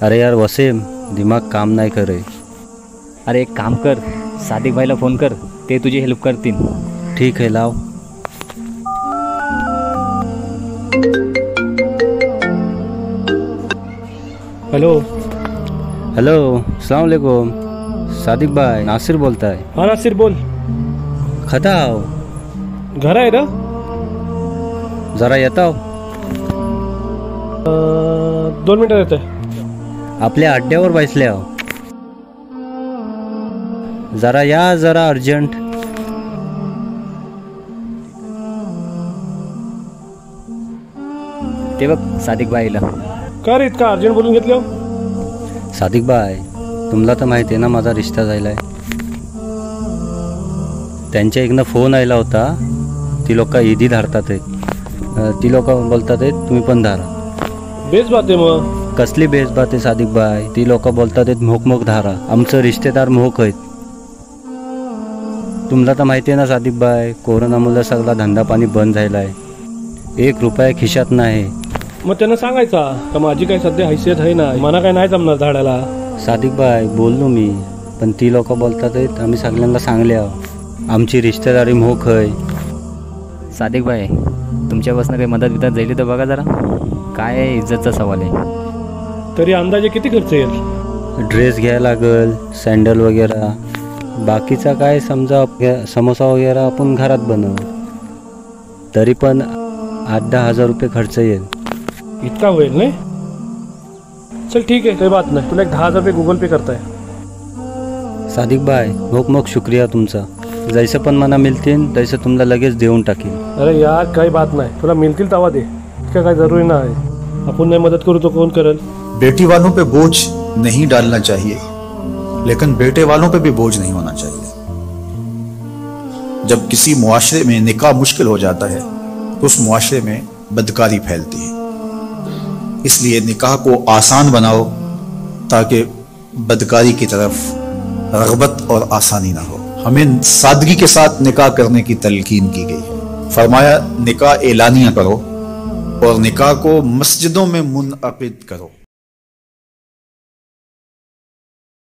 अरे यार वसीम, दिमाग काम नाही कर रही। अरे एक काम कर, सादिक भाईला फोन कर, ते तुझी हेल्प करतील। ठीक है लाव। हेलो। हेलो, अस्सलाम वालेकुम। सादिक भाई, नासिर बोलता है। हाँ नासिर बोल। खता आओ, घर आहे ना? जरा येता हो। 2 मिनिटं येते। आपल्या अड्ड्यावर बसले आहो, जरा या, जरा अर्जंट। ते बघ सादिक भाईला। का रे इतका अर्जंट बोलून घेतलं? सादिक भाई, तुम्हाला तर माहिती आहे ना माझा रिश्ता झालाय। त्यांच्या इकडनं फोन आला होता, ती लोक ईदी धरतात आहेत। ती लोक बोलतात आहेत तुम्ही पण धारा। बेस बात आहे मग। कसली बेस बात आहे सादिक भाई? ती लोक बोलतात आहेत मोक धारा, आमचं रिश्तेदार मोक आहेत। तुम्हाला तर माहिती आहे ना सादिक भाई, कोरोनामुळे सगळा धंदा पाणी बंद झालाय, 1 रुपया खिशात नाही। मग त्यांना सांगायचा का माझी काही सध्या हैसियत आहे ना, मला काय नाही जमणार धाडायला। सादिक भाई बोललो मी, पण ती लोक बोलतात आहेत आम्ही सगळ्यांना सांगले आहो, आमची रिश्तेदारी मोक आहे। सादिक भाई, तुमच्यापासून काही मदत विदत जाईल तर बघा जरा, काय आहे, इज्जतचा सवाल आहे। तरी अंदाजे किती खर्च येईल? ड्रेस घ्यायला लागल, सँडल वगैरे, बाकीचा काय समजा समोसा वगैरे आपण घरात बनवू, तरी पण 8-10 हजार रुपये खर्च येईल। इतका होईल नाही? चल ठीक आहे, काही बात नाही, तुला एक 10,000 रुपये गूगल पे करताय। सादिक भाई मोक शुक्रिया तुमचा, जैसे पण मना मिळतील तैसे तुम्हाला लगेच देऊन टाकीन। अरे यार काही बात नाही, तुला मिळतील तवा दे, इतकं काय जरुरी नाही। आपण नाही मदत करू तो कोण करेल? बेटी वालों पे बोझ नहीं डालना चाहिए, लेकिन बेटे वालों पे भी बोझ नहीं होना चाहिए। जब किसी मुआशरे में निकाह मुश्किल हो जाता है तो उस मुआशरे में बदकारी फैलती है। इसलिए निकाह को आसान बनाओ ताकि बदकारी की तरफ रग़बत और आसानी ना हो। हमें सादगी के साथ निकाह करने की तलकीन की गई है। फरमाया निकाह एलानिया करो और निकाह को मस्जिदों में मुनअक़िद करो।